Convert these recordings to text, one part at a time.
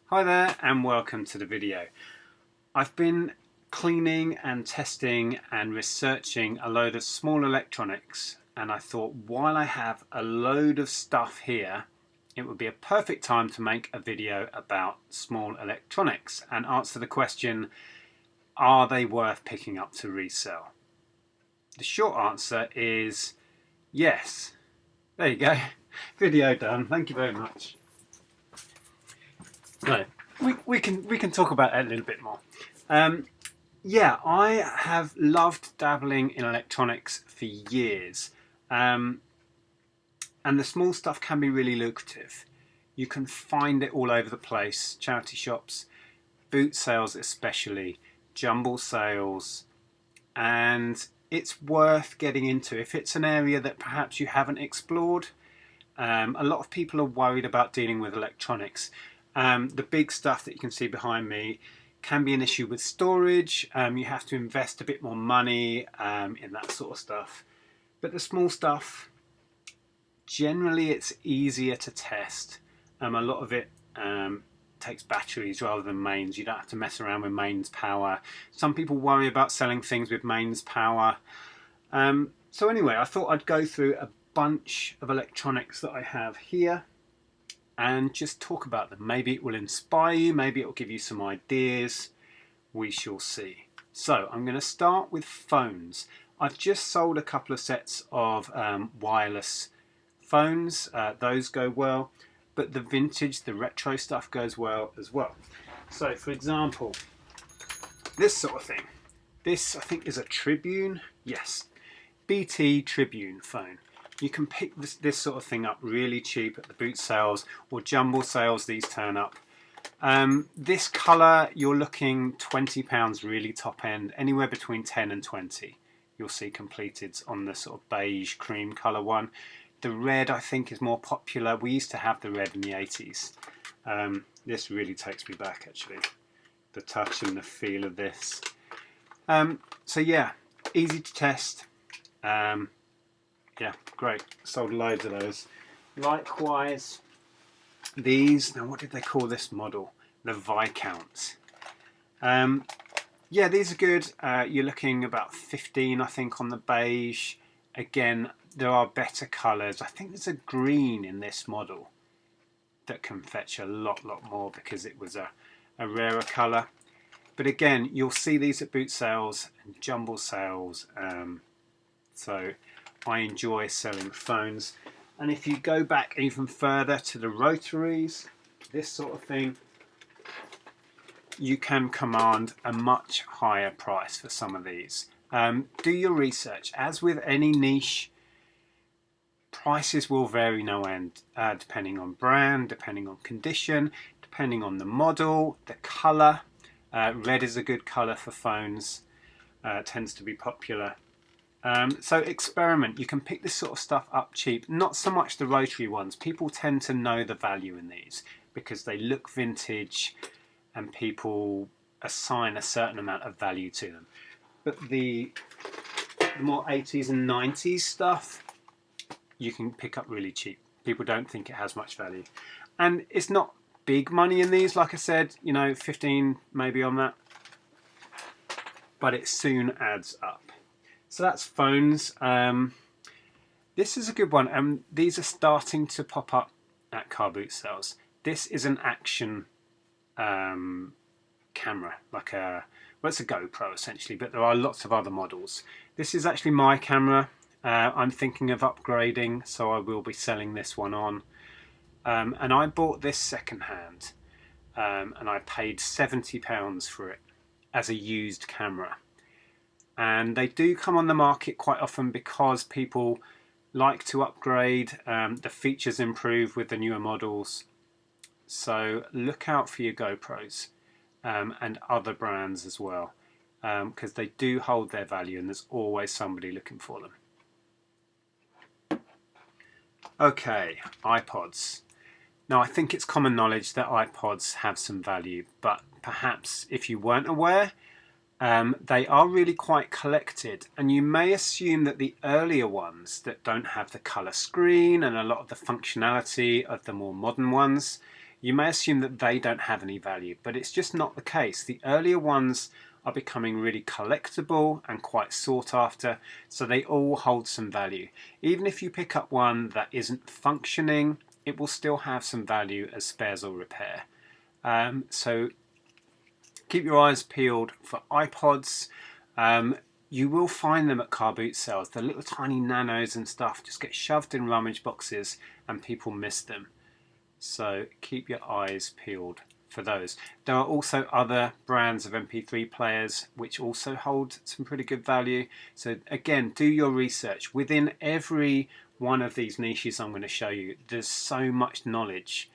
Hi there and welcome to the video. I've been cleaning and testing and researching a load of small electronics, and I thought while I have a load of stuff here, it would be a perfect time to make a video about small electronics and answer the question, are they worth picking up to resell? The short answer is yes. There you go. Video done. Thank you very much. No, we can talk about it a little bit more. Yeah, I have loved dabbling in electronics for years, and the small stuff can be really lucrative. You can find it all over the place: charity shops, boot sales especially, jumble sales, and it's worth getting into if it's an area that perhaps you haven't explored. A lot of people are worried about dealing with electronics. The big stuff that you can see behind me can be an issue with storage. You have to invest a bit more money in that sort of stuff. But the small stuff, generally it's easier to test. A lot of it takes batteries rather than mains. You don't have to mess around with mains power. Some people worry about selling things with mains power. So anyway, I thought I'd go through a bunch of electronics that I have here and just talk about them. Maybe it will inspire you, maybe it will give you some ideas. We shall see. So I'm going to start with phones. I've just sold a couple of sets of wireless phones. Those go well, but the vintage, the retro stuff goes well as well. So for example, this sort of thing. This I think is a Tribune. Yes, BT Tribune phone. You can pick this sort of thing up really cheap at the boot sales or jumble sales. These turn up. This colour, you're looking £20 really top end, anywhere between 10 and 20. You'll see completed on the sort of beige cream colour one. The red I think is more popular. We used to have the red in the 80s. This really takes me back actually. The touch and the feel of this. So yeah, easy to test. Yeah, great. Sold loads of those. Likewise, these, now what did they call this model? The Viscounts. Yeah, these are good. You're looking about 15, I think, on the beige. Again, there are better colours. I think there's a green in this model that can fetch a lot more because it was a rarer colour. But again, you'll see these at boot sales and jumble sales. So I enjoy selling phones. And if you go back even further to the rotaries, this sort of thing, you can command a much higher price for some of these. Do your research. As with any niche, prices will vary no end, depending on brand, depending on condition, depending on the model, the colour. Red is a good colour for phones, tends to be popular. So experiment. You can pick this sort of stuff up cheap. Not so much the rotary ones. People tend to know the value in these because they look vintage and people assign a certain amount of value to them. But the more 80s and 90s stuff, you can pick up really cheap. People don't think it has much value. And it's not big money in these, like I said, you know, 15 maybe on that. But it soon adds up. So that's phones. This is a good one. These are starting to pop up at car boot sales. This is an action camera, like well, it's a GoPro essentially, but there are lots of other models. This is actually my camera. I'm thinking of upgrading, so I will be selling this one on. And I bought this secondhand, and I paid £70 for it as a used camera. And they do come on the market quite often because people like to upgrade. The features improve with the newer models. So look out for your GoPros and other brands as well, because they do hold their value and there's always somebody looking for them. Okay, iPods. Now I think it's common knowledge that iPods have some value, but perhaps if you weren't aware, they are really quite collected, and you may assume that the earlier ones that don't have the colour screen and a lot of the functionality of the more modern ones, you may assume that they don't have any value, but it's just not the case. The earlier ones are becoming really collectible and quite sought after, so they all hold some value. Even if you pick up one that isn't functioning, it will still have some value as spares or repair. So keep your eyes peeled for iPods. You will find them at car boot sales. The little tiny nanos and stuff just get shoved in rummage boxes and people miss them. So keep your eyes peeled for those. There are also other brands of MP3 players which also hold some pretty good value. So again, do your research. Within every one of these niches I'm going to show you, there's so much knowledge,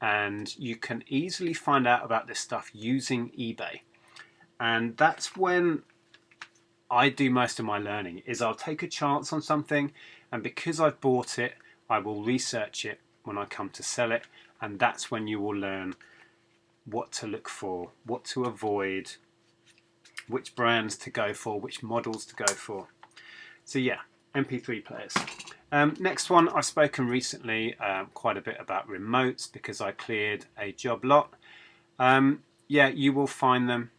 and you can easily find out about this stuff using eBay. And that's when I do most of my learning, is I'll take a chance on something, and because I've bought it, I will research it when I come to sell it, and that's when you will learn what to look for, what to avoid, which brands to go for, which models to go for. So yeah, MP3 players. Next one, I've spoken recently quite a bit about remotes because I cleared a job lot. Yeah, you will find them.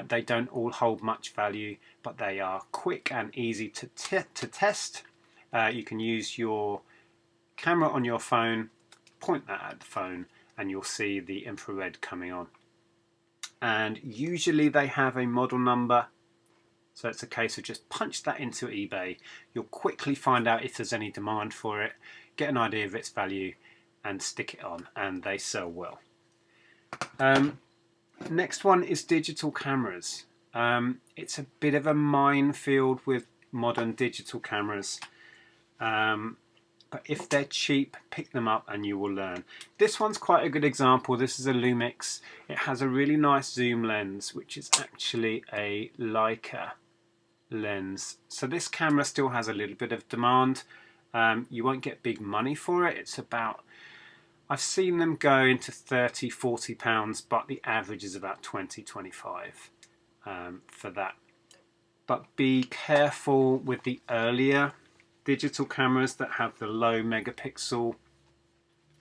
They don't all hold much value, but they are quick and easy to test. You can use your camera on your phone, point that at the phone, and you'll see the infrared coming on. And usually they have a model number, so it's a case of just punch that into eBay. You'll quickly find out if there's any demand for it, get an idea of its value, and stick it on, and they sell well. Next one is digital cameras. It's a bit of a minefield with modern digital cameras. But if they're cheap, pick them up and you will learn. This one's quite a good example. This is a Lumix. It has a really nice zoom lens, which is actually a Leica lens. So this camera still has a little bit of demand. You won't get big money for it. It's about, I've seen them go into 30, 40 pounds, but the average is about 20, 25 for that. But be careful with the earlier digital cameras that have the low megapixel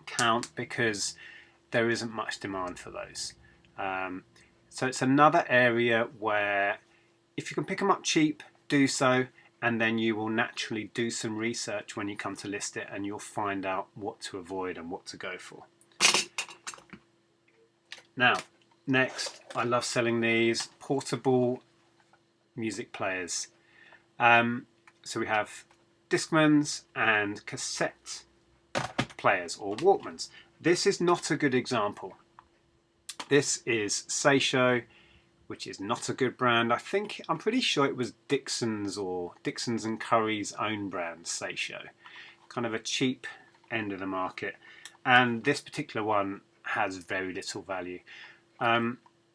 count, because there isn't much demand for those. So it's another area where if you can pick them up cheap, do so, and then you will naturally do some research when you come to list it, and you'll find out what to avoid and what to go for. Now, next, I love selling these portable music players. So we have Discmans and cassette players or Walkmans. This is not a good example. This is Seisho, which is not a good brand. I'm pretty sure it was Dixon's or Dixon's and Curry's own brand, Seisho. Kind of a cheap end of the market. And this particular one has very little value.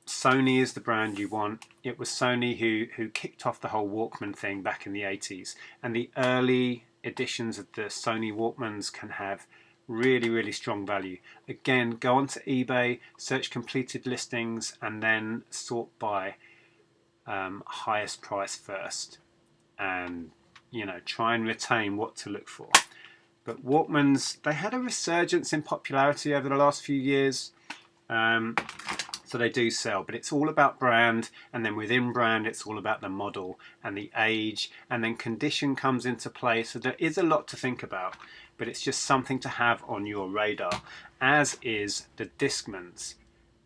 Sony is the brand you want. It was Sony who kicked off the whole Walkman thing back in the 80s, and the early editions of the Sony Walkmans can have really, really strong value. Again, go onto eBay, search completed listings, and then sort by highest price first, and try and retain what to look for. But Walkmans, they had a resurgence in popularity over the last few years. So they do sell, but it's all about brand, and then within brand it's all about the model and the age, and then condition comes into play. So there is a lot to think about, but it's just something to have on your radar, as is the Discmans.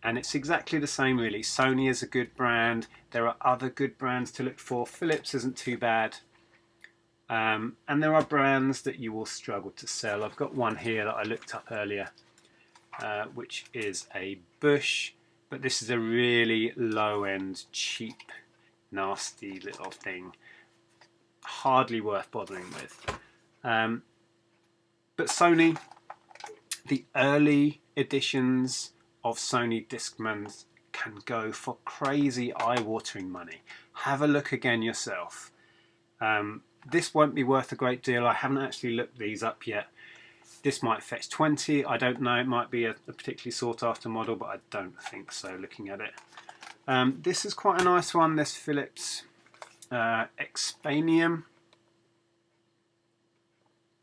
And it's exactly the same really. Sony is a good brand. There are other good brands to look for. Philips isn't too bad. And there are brands that you will struggle to sell. I've got one here that I looked up earlier, which is a Bush. But this is a really low-end, cheap, nasty little thing. Hardly worth bothering with. But Sony, the early editions of Sony Discmans can go for crazy, eye-watering money. Have a look again yourself. This won't be worth a great deal. I haven't actually looked these up yet. This might fetch 20, I don't know, it might be a particularly sought after model, but I don't think so looking at it. This is quite a nice one, this Philips Expanium.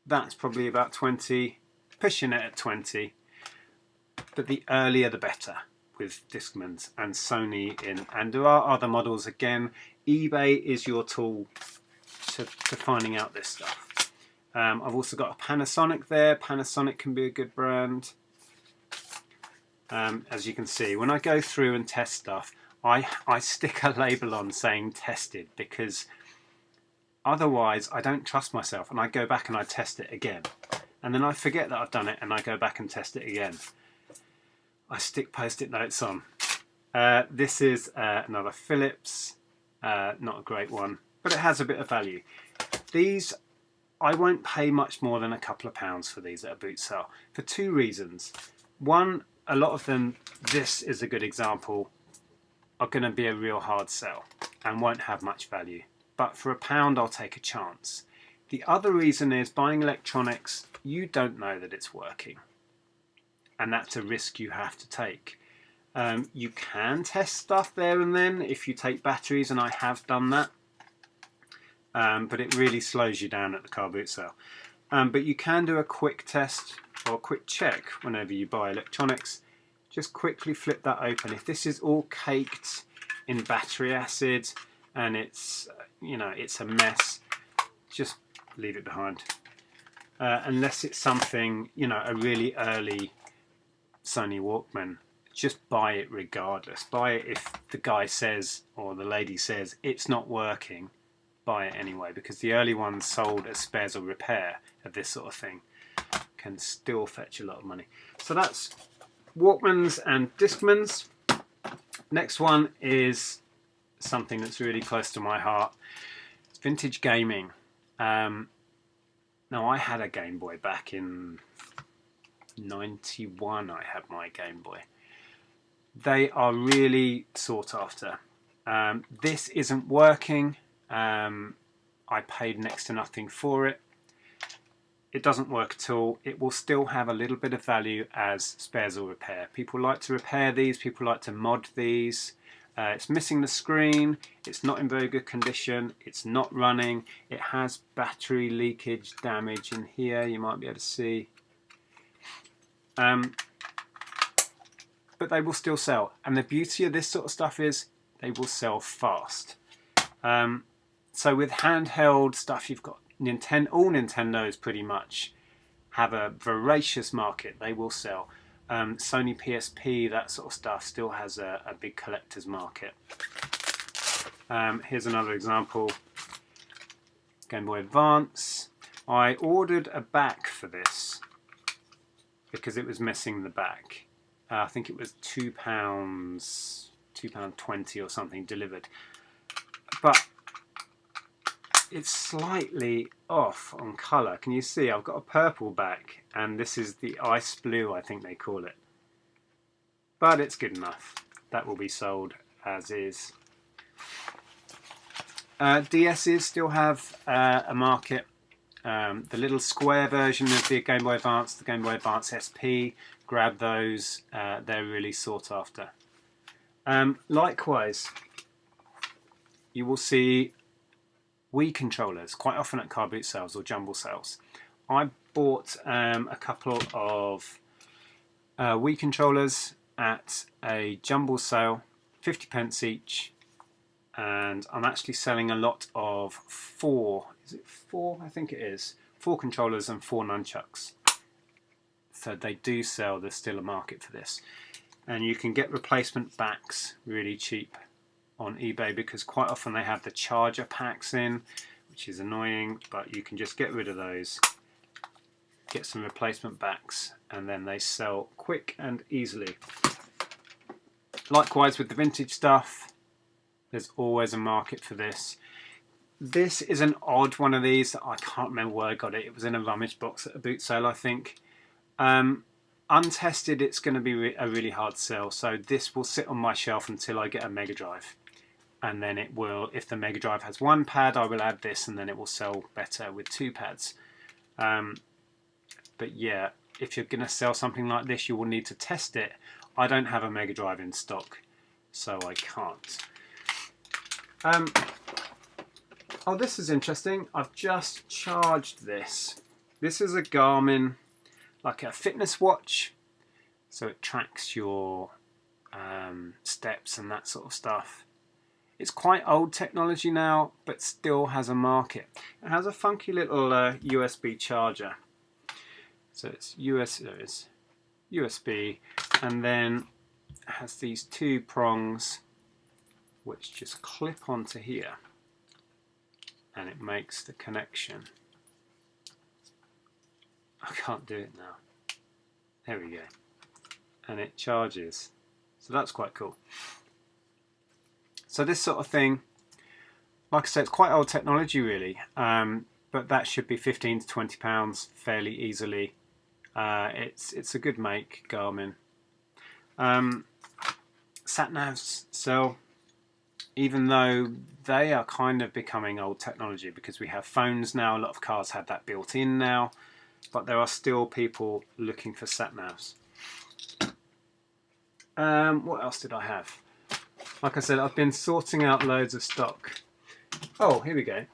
That's probably about 20, pushing it at 20. but the earlier the better with Discmans and Sony in. And there are other models. Again, eBay is your tool to finding out this stuff. I've also got a Panasonic there. Panasonic can be a good brand. As you can see, when I go through and test stuff, I stick a label on saying tested, because otherwise I don't trust myself, and I go back and I test it again, and then I forget that I've done it and I go back and test it again. I stick post-it notes on. This is another Philips, not a great one, but it has a bit of value. These, I won't pay much more than a couple of pounds for these at a boot sale for two reasons. One, a lot of them, this is a good example, are going to be a real hard sell and won't have much value. But for £1 I'll take a chance. The other reason is, buying electronics, you don't know that it's working. And that's a risk you have to take. You can test stuff there and then if you take batteries, and I have done that. But it really slows you down at the car boot sale. But you can do a quick test or a quick check whenever you buy electronics. Just quickly flip that open. If this is all caked in battery acid and it's, you know, it's a mess, just leave it behind. Unless it's something, you know, a really early Sony Walkman, just buy it regardless. Buy it if the guy says, or the lady says, it's not working. Buy it anyway, because the early ones sold as spares or repair of this sort of thing can still fetch a lot of money. So that's Walkmans and Discmans. Next one is something that's really close to my heart. It's vintage gaming. Now, I had a Game Boy back in 91. I had my Game Boy. They are really sought after. This isn't working. I paid next to nothing for it. It doesn't work at all. It will still have a little bit of value as spares or repair. People like to repair these, people like to mod these. It's missing the screen, it's not in very good condition, it's not running, it has battery leakage damage in here, you might be able to see. But they will still sell, and the beauty of this sort of stuff is they will sell fast. So with handheld stuff, you've got all Nintendos pretty much have a voracious market. They will sell. Sony PSP, that sort of stuff, still has a big collector's market. Here's another example. Game Boy Advance. I ordered a back for this because it was missing the back. I think it was £2, £2.20 or something delivered. But it's slightly off on colour. Can you see? I've got a purple back, and this is the ice blue, I think they call it. But it's good enough. That will be sold as is. DSs still have a market. The little square version of the Game Boy Advance, the Game Boy Advance SP, grab those. They're really sought after. Likewise, you will see Wii controllers quite often at car boot sales or jumble sales. I bought a couple of Wii controllers at a jumble sale, 50p each, and I'm actually selling a lot of four I think it is, 4 controllers and 4 nunchucks. So they do sell, there's still a market for this. And you can get replacement backs really cheap on eBay, because quite often they have the charger packs in, which is annoying, but you can just get rid of those, get some replacement backs, and then they sell quick and easily. Likewise with the vintage stuff, there's always a market for this. This is an odd one of these. I can't remember where I got it. It was in a rummage box at a boot sale, I think. Untested, it's going to be a really hard sell, so this will sit on my shelf until I get a Mega Drive. And then it will, if the Mega Drive has 1 pad, I will add this, and then it will sell better with 2 pads. But yeah, if you're going to sell something like this, you will need to test it. I don't have a Mega Drive in stock, so I can't. Oh, this is interesting. I've just charged this. This is a Garmin, like a fitness watch. so it tracks your steps and that sort of stuff. It's quite old technology now, but still has a market. It has a funky little USB charger. So it's USB, and then it has these two prongs which just clip onto here, and it makes the connection. I can't do it now. There we go. And it charges. So that's quite cool. So this sort of thing, like I said, it's quite old technology really, but that should be 15 to 20 pounds fairly easily. It's a good make, Garmin. Sat-navs sell, even though they are kind of becoming old technology because we have phones now. A lot of cars have that built in now, but there are still people looking for sat-navs. What else did I have? Like I said, I've been sorting out loads of stock. Oh, here we go.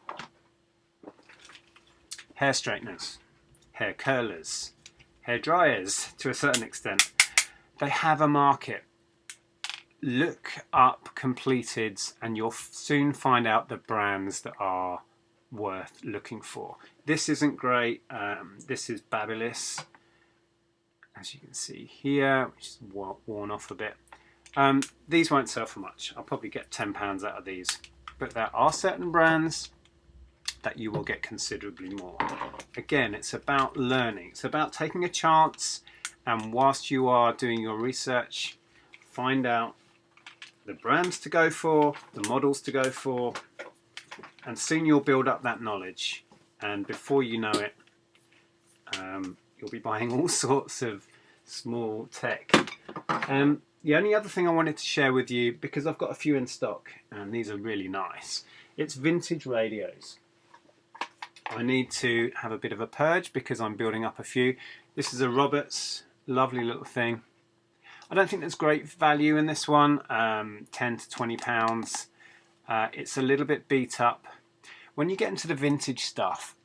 Hair straighteners, hair curlers, hair dryers to a certain extent. They have a market. Look up completed and you'll soon find out the brands that are worth looking for. This isn't great. This is Babyliss, as you can see here, which is worn off a bit. These won't sell for much. I'll probably get £10 out of these, but there are certain brands that you will get considerably more. Again, it's about learning. It's about taking a chance, and whilst you are doing your research, find out the brands to go for, the models to go for, and soon you'll build up that knowledge, and before you know it, you'll be buying all sorts of small tech. The only other thing I wanted to share with you, because I've got a few in stock and these are really nice, it's vintage radios. I need to have a bit of a purge because I'm building up a few. This is a Roberts, lovely little thing. I don't think there's great value in this one, 10 to 20 pounds. It's a little bit beat up. When you get into the vintage stuff,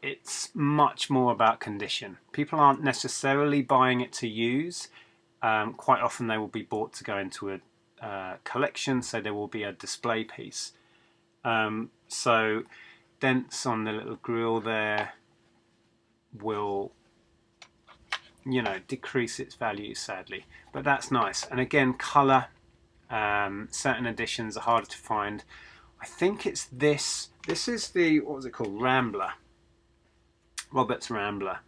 it's much more about condition. People aren't necessarily buying it to use. Quite often they will be bought to go into a collection, so there will be a display piece. So dents on the little grill there will, you know, decrease its value sadly, but that's nice. And again, colour, certain editions are harder to find. I think it's this is the, what was it called, Rambler, Roberts Rambler,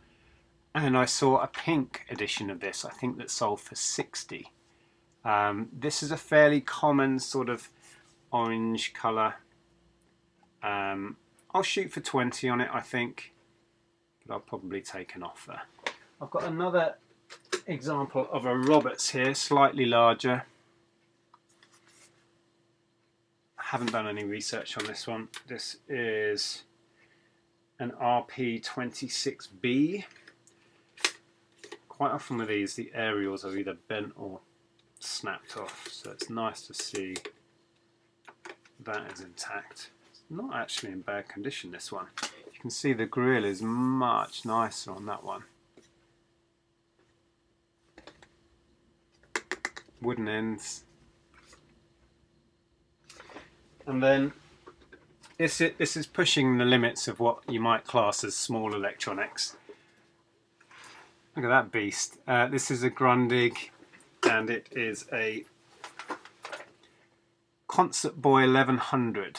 and I saw a pink edition of this, I think, that sold for 60. This is a fairly common sort of orange colour. I'll shoot for 20 on it, I think, but I'll probably take an offer. I've got another example of a Roberts here, slightly larger. I haven't done any research on this one. This is an RP26B. Quite often with these, the aerials are either bent or snapped off, so it's nice to see that is intact. It's not actually in bad condition, this one. You can see the grill is much nicer on that one. Wooden ends. And then this is pushing the limits of what you might class as small electronics. Look at that beast. This is a Grundig, and it is a Concert Boy 1100.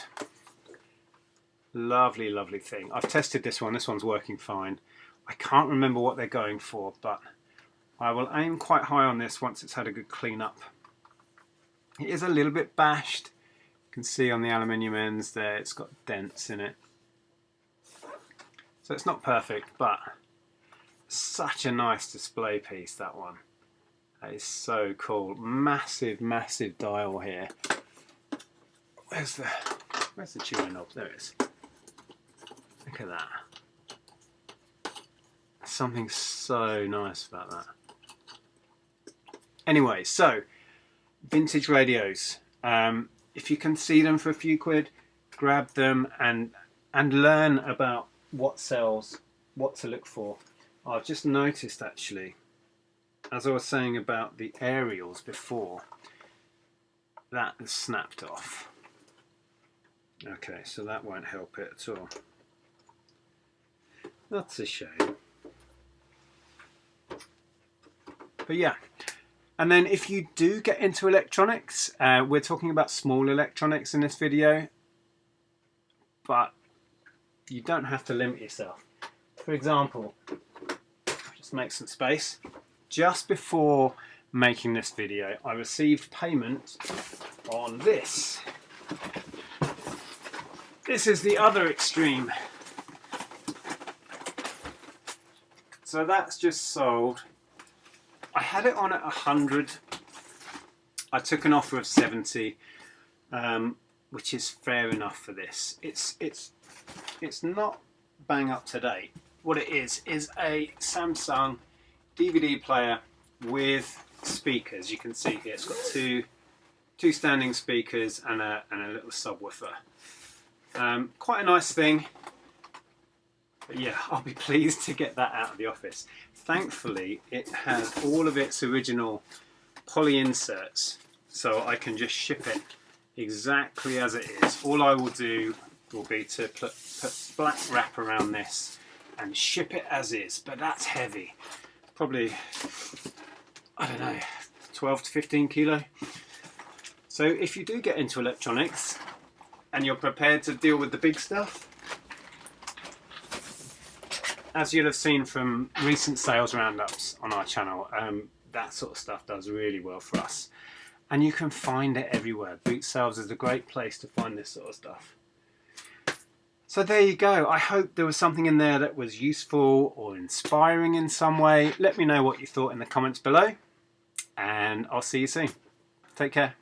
Lovely, lovely thing. I've tested this one. This one's working fine. I can't remember what they're going for, but I will aim quite high on this once it's had a good clean up. It is a little bit bashed. You can see on the aluminium ends there, it's got dents in it. So it's not perfect, but such a nice display piece, that one. That is so cool. Massive, massive dial here. Where's the tuner knob? There it is. Look at that. Something so nice about that. Anyway, so vintage radios. If you can see them for a few quid, grab them and learn about what sells, what to look for. I've just noticed actually as I was saying about the aerials before, that is snapped off. Okay, so that won't help it at all. That's a shame. But yeah, and then if you do get into electronics, we're talking about small electronics in this video, but you don't have to limit yourself. For example, just make some space. Just before making this video, I received payment on this. This is the other extreme. So that's just sold. I had it on at 100. I took an offer of 70, which is fair enough for this. It's not bang up to date. What it is a Samsung DVD player with speakers. You can see here it's got two standing speakers and a little subwoofer. Quite a nice thing. But yeah, I'll be pleased to get that out of the office. Thankfully, it has all of its original poly inserts, so I can just ship it exactly as it is. All I will do will be to put black wrap around this and ship it as is, but that's heavy. Probably, I don't know, 12 to 15 kilo. So if you do get into electronics and you're prepared to deal with the big stuff, as you'll have seen from recent sales roundups on our channel, that sort of stuff does really well for us. And you can find it everywhere. Boot sales is a great place to find this sort of stuff. So there you go. I hope there was something in there that was useful or inspiring in some way. Let me know what you thought in the comments below, and I'll see you soon. Take care.